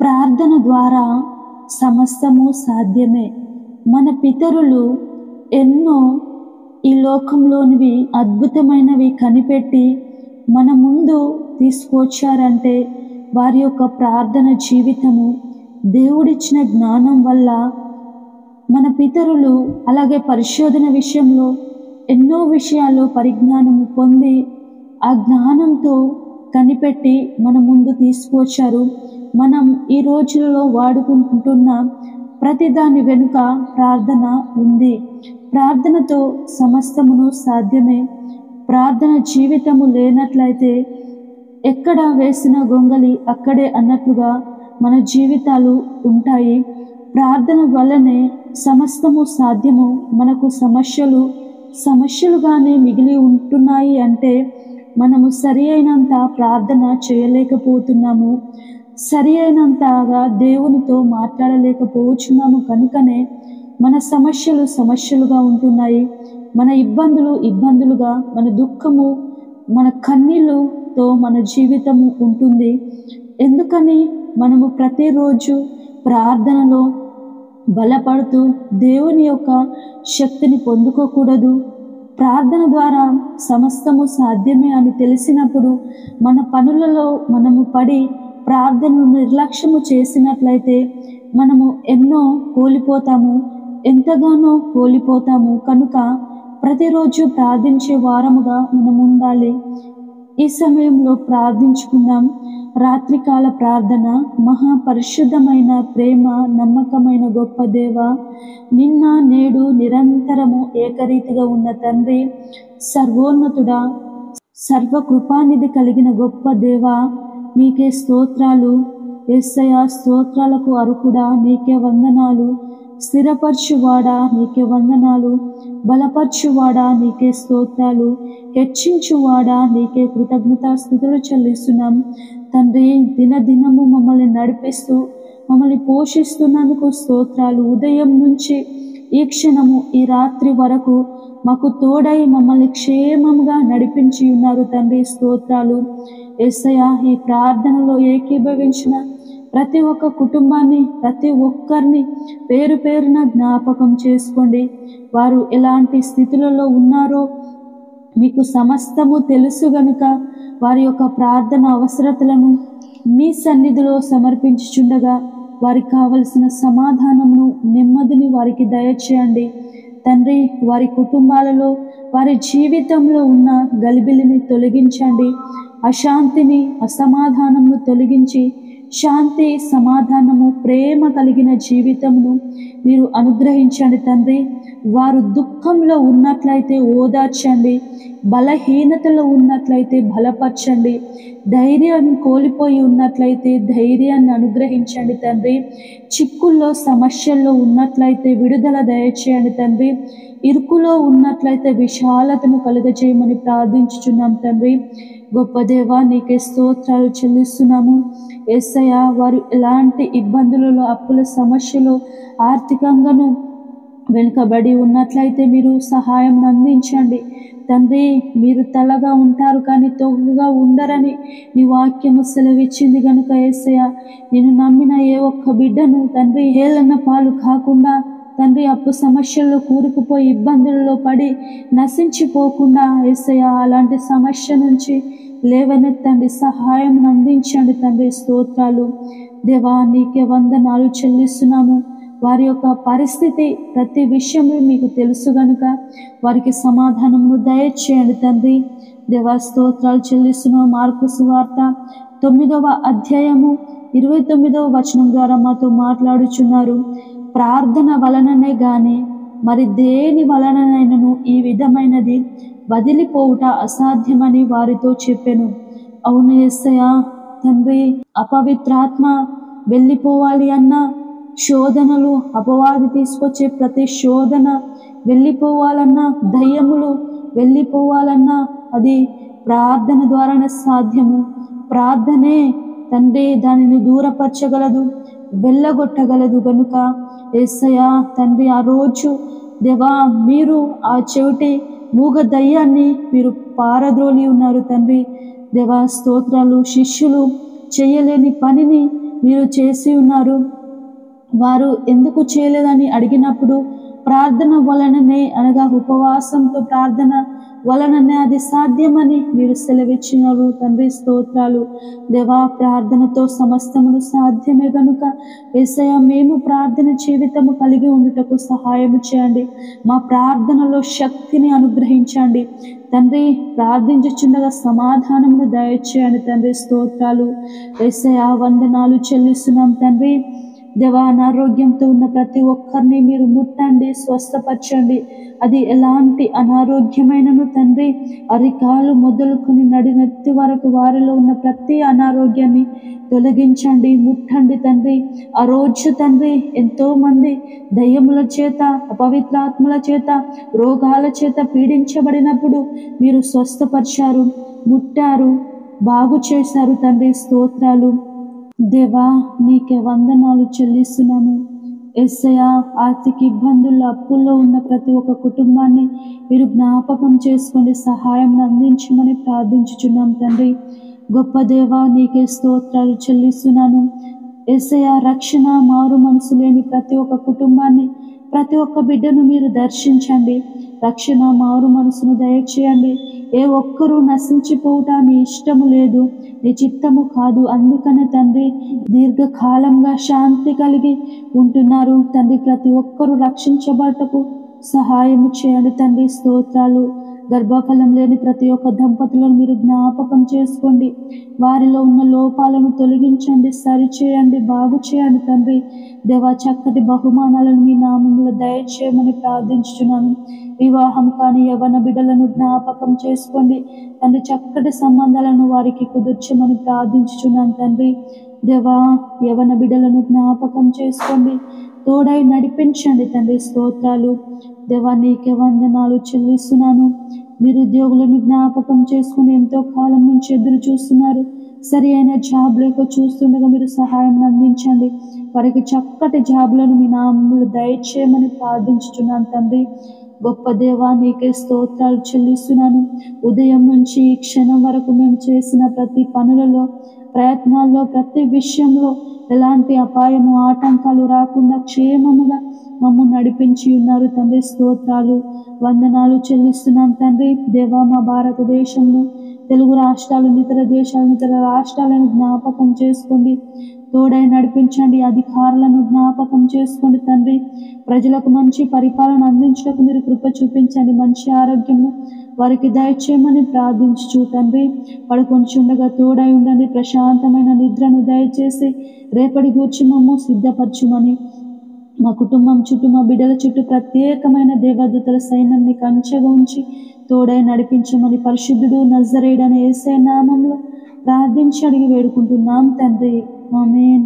ప్రార్థన ద్వారా సమస్తము సాధ్యమే. మన పితరులు ఎన్నో ఈ లోకంలోనివి అద్భుతమైనవి కనిపెట్టి మన ముందు తీసుకొచ్చారంటే వారి యొక్క ప్రార్థన జీవితము, దేవుడిచ్చిన జ్ఞానం వల్ల మన పితరులు అలాగే పరిశోధన విషయంలో ఎన్నో విషయాల్లో పరిజ్ఞానము పొంది ఆ జ్ఞానంతో కనిపెట్టి మన ముందు తీసుకొచ్చారు. మనం ఈ రోజులలో వాడుకుంటున్న ప్రతిదాని వెనుక ప్రార్థన ఉంది. ప్రార్థనతో సమస్తమును సాధ్యమే. ప్రార్థన జీవితము లేనట్లయితే ఎక్కడ వేసిన గొంగలి అక్కడే అన్నట్లుగా మన జీవితాలు ఉంటాయి. ప్రార్థన వల్లనే సమస్తము సాధ్యము. మనకు సమస్యలుగానే మిగిలి ఉంటున్నాయి అంటే మనము సరి అయినంత ప్రార్థన చేయలేకపోతున్నాము, సరి అయినంతగా దేవునితో మాట్లాడలేకపోతున్నాము. కనుకనే మన సమస్యలుగా ఉంటున్నాయి, మన ఇబ్బందులుగా, మన దుఃఖము, మన కన్నీళ్ళుతో మన జీవితము ఉంటుంది. ఎందుకని మనము ప్రతిరోజు ప్రార్థనలో బలపడుతూ దేవుని యొక్క శక్తిని పొందుకోకూడదు? ప్రార్థన ద్వారా సమస్తము సాధ్యమే అని తెలిసినప్పుడు మన పనులలో మనము పడి ప్రార్థనను నిర్లక్ష్యము చేసినట్లయితే మనము ఎంతగానో కోల్పోతాము. కనుక ప్రతిరోజు ప్రార్థించే వారముగా మనం ఉండాలి. ఈ సమయంలో ప్రార్థించుకుందాం. రాత్రికాల ప్రార్థన. మహాపరిశుద్ధమైన ప్రేమ నమ్మకమైన గొప్ప దేవ, నిన్న నేడు నిరంతరము ఏకరీతిగా ఉన్న తండ్రి, సర్వోన్నతుడా, సర్వకృపానిధి కలిగిన గొప్ప దేవ, నీకే స్తోత్రాలు. యేసయ్యా, స్తోత్రాలకు అర్హుడా, నీకే వందనాలు. స్థిరపరచువాడా, నీకే వందనాలు. బలపరచువాడా, నీకే స్తోత్రాలు. హెచ్చించువాడా, నీకే కృతజ్ఞతాస్తుతులు చెల్లిస్తున్నాం తండ్రి. దినదినము మమ్మల్ని నడిపిస్తూ మమ్మల్ని పోషిస్తున్నందుకు స్తోత్రాలు. ఉదయం నుంచి ఈ క్షణము ఈ రాత్రి వరకు మాకు తోడై మమ్మల్ని క్షేమంగా నడిపించి ఉన్నారు తండ్రి, స్తోత్రాలు. యేసయ్యా, ఈ ప్రార్థనలో ఏకీభవించిన ప్రతి ఒక్క కుటుంబాన్ని, ప్రతి ఒక్కరిని పేరు పేరున జ్ఞాపకం చేసుకోండి. వారు ఎలాంటి స్థితులలో ఉన్నారో మీకు సమస్తము తెలుసు గనుక వారి యొక్క ప్రార్థన అవసరతలను మీ సన్నిధిలో సమర్పించుచుండగా వారికి కావలసిన సమాధానమును, నెమ్మదిని వారికి దయచేయండి తండ్రి. వారి కుటుంబాలలో, వారి జీవితంలో ఉన్న గలిబిలిని తొలగించండి. అశాంతిని, అసమాధానమును తొలగించి శాంతి, సమాధానము, ప్రేమ కలిగిన జీవితమును మీరు అనుగ్రహించండి తండ్రి. వారు దుఃఖంలో ఉన్నట్లయితే ఓదార్చండి, బలహీనతలో ఉన్నట్లయితే బలపరచండి, ధైర్యాన్ని కోల్పోయి ఉన్నట్లయితే ధైర్యాన్ని అనుగ్రహించండి తండ్రి. చిక్కుల్లో, సమస్యల్లో ఉన్నట్లయితే విడుదల దయచేయండి తండ్రి. ఇరుకులో ఉన్నట్లయితే విశాలతను కలుగజేయమని ప్రార్థించుచున్నాం తండ్రి. గొప్ప దేవా, నీకే స్తోత్రాలు చెల్లిస్తున్నాము. యేసయ్యా, వారు ఎలాంటి ఇబ్బందులలో, అప్పుల సమస్యలు, ఆర్థికంగాను వెనుకబడి ఉన్నట్లయితే మీరు సహాయం అందించండి తండ్రి. మీరు తలగా ఉంటారు కానీ తొగ్గుగా ఉండరని నీ వాక్యము సెలవిచ్చింది కనుక యేసయ్యా, నేను నమ్మిన ఏ ఒక్క బిడ్డను తండ్రి హేళన పాలు కాకుండా తండ్రి అప్పు సమస్యల్లో కూరుకుపోయి ఇబ్బందుల్లో పడి నశించిపోకుండా యేసయ్యా, అలాంటి సమస్య నుంచి లేవనెత్తండి, సహాయం అందించండి తండ్రి. స్తోత్రాలు దేవా, నీకే వందనాలు చెల్లిస్తున్నాము. వారి యొక్క పరిస్థితి ప్రతి విషయంలో మీకు తెలుసు గనుక వారికి సమాధానమును దయచేయండి తండ్రి. దేవా, స్తోత్రాలు చెల్లిస్తున్నాము. మార్కు సువార్త 9వ అధ్యాయము 29వ వచనం ద్వారా మాతో మాట్లాడుచున్నారు. ప్రార్థన వలననే గాని మరి దేని వలననైనను ఈ విధమైనది వదిలిపోవుట అసాధ్యమని వారితో చెప్పెను. అవును యేసయ్యా తండ్రి, అపవిత్రాత్మ వెళ్ళిపోవాలి అన్నా, శోధనలు, అపవాది తీసుకొచ్చే ప్రతి శోధన వెళ్ళిపోవాలన్నా, దయ్యములు వెళ్ళిపోవాలన్నా అది ప్రార్థన ద్వారానే సాధ్యము. ప్రార్థనే తండ్రి దానిని దూరపరచగలదు, వెళ్ళగొట్టగలదు. కనుక యేసయ్యా తండ్రి, ఆ రోజు దేవా మీరు ఆ చెవిటి మూగ దయ్యాన్ని మీరు పారద్రోలి ఉన్నారు తండ్రి. దేవా స్తోత్రాలు. శిష్యులు చేయలేని పనిని మీరు చేసి ఉన్నారు. వారు ఎందుకు చేయలేదని అడిగినప్పుడు ప్రార్థన వలననే, అనగా ఉపవాసంతో ప్రార్థన వలననే అది సాధ్యమని మీరు సెలవిచ్చినారు తండ్రి. స్తోత్రాలు దేవా. ప్రార్థనతో సమస్తమును సాధ్యమే గనుక యేసయ్య, మేము ప్రార్థన జీవితము కలిగి ఉండుటకు సహాయం చేయండి. మా ప్రార్థనలో శక్తిని అనుగ్రహించండి తండ్రి. ప్రార్థించుచుండగా సమాధానమును దయచేయండి తండ్రి. స్తోత్రాలు యేసయ్య, వందనాలు చెల్లిస్తున్నాం తండ్రి. దేవా, అనారోగ్యంతో ఉన్న ప్రతి ఒక్కరిని మీరు ముట్టండి, స్వస్థపరచండి. అది ఎలాంటి అనారోగ్యమైనను తండ్రి, అరికాలు మొదలుకొని నడినెత్తి వరకు వారిలో ఉన్న ప్రతి అనారోగ్యాన్ని తొలగించండి, ముట్టండి తండ్రి. ఆ రోజు తండ్రి ఎంతో మంది దయ్యముల చేత, అపవిత్రాత్మల చేత, రోగాల చేత పీడించబడినప్పుడు మీరు స్వస్థపరిచారు, ముట్టారు, బాగు చేశారు తండ్రి. స్తోత్రాలు దేవా. నీకే వందనాలు చెల్లిస్తున్నాము యేసయ్య. ఆర్థిక ఇబ్బందుల్లో, అప్పుల్లో ఉన్న ప్రతి ఒక్క కుటుంబాన్ని మీరు జ్ఞాపకం చేసుకోండి, సహాయం అందించమని ప్రార్థించుచున్నాం తండ్రి. గొప్ప దేవా, నీకే స్తోత్రాలు చెల్లిస్తున్నాను యేసయ్య. రక్షణ, మారు మనసు లేని ప్రతి ఒక్క కుటుంబాన్ని, ప్రతి ఒక్క బిడ్డను మీరు దర్శించండి. రక్షణ, మారు మనసును దయచేయండి. ఏ ఒక్కరూ నశించిపోవటం నీ ఇష్టము లేదు, నీ చిత్తము కాదు. అందుకనే తండ్రి దీర్ఘకాలంగా శాంతి కలిగి ఉంటున్నారు తండ్రి. ప్రతి ఒక్కరూ రక్షించబడటకు సహాయము చేయండి తండ్రి. స్తోత్రాలు. గర్భఫలం లేని ప్రతి ఒక్క దంపతులను మీరు జ్ఞాపకం చేసుకోండి. వారిలో ఉన్న లోపాలను తొలగించండి, సరిచేయండి, బాగు చేయండి తండ్రి. దేవా, చక్కటి బహుమానాలను మీ నామములో దయచేయమని ప్రార్థించుచున్నాను. వివాహం కాని యవ్వన బిడ్డలను జ్ఞాపకం చేసుకోండి తండ్రి. చక్కటి సంబంధాలను వారికి కుదుర్చమని ప్రార్థించుచున్నాను తండ్రి. దేవా, యవ్వన బిడ్డలను జ్ఞాపకం చేసుకోండి, తోడై నడిపించండి తండ్రి. స్తోత్రాలు దేవా. నీకే వందనాలు చెల్లిస్తున్నాను. నిరుద్యోగులను జ్ఞాపకం చేసుకుని ఎంతో కాలం నుంచి ఎదురు చూస్తున్నారు. సరి అయిన జాబ్ లేక చూస్తుండగా మీరు సహాయం అందించండి. వారికి చక్కటి జాబ్లను మీ నామములో దయచేయమని ప్రార్థించుతున్నాను తండ్రి. గొప్ప దేవా, నీకే స్తోత్రాలు చెల్లిస్తున్నాను. ఉదయం నుంచి ఈ క్షణం వరకు మేము చేసిన ప్రతి పనులలో, ప్రయత్నాల్లో, ప్రతి విషయంలో ఎలాంటి అపాయము, ఆటంకాలు రాకుండా క్షేమముగా మమ్మల్ని నడిపించి ఉన్నారు తండ్రి. స్తోత్రాలు, వందనాలు చెల్లిస్తున్నాం తండ్రి. దేవా, మా భారతదేశంలో తెలుగు రాష్ట్రాలను, ఇతర దేశాలను, ఇతర రాష్ట్రాలను జ్ఞాపకం చేసుకోండి, తోడై నడిపించండి. అధికారులను జ్ఞాపకం చేసుకోండి తండ్రి. ప్రజలకు మంచి పరిపాలన అందించడానికి మీరు కృప చూపించండి. మంచి ఆరోగ్యము వారికి దయచేయమని ప్రార్థించు తండ్రి. పడుకొనిచుండగా తోడై ఉండండి. ప్రశాంతమైన నిద్రను దయచేసి రేపటి గూర్చి మమ్ము సిద్ధపరచుమని, మా కుటుంబం చుట్టూ, మా బిడ్డల చుట్టూ ప్రత్యేకమైన దేవదూతల సైన్యాన్ని కంచెగా ఉంచి తోడై నడిపించమని పరిశుద్ధుడు నజరేయుడైన యేసయ్య నామములో ప్రార్థించి అడిగి వేడుకుంటున్నాం తండ్రి. ఆమేన్.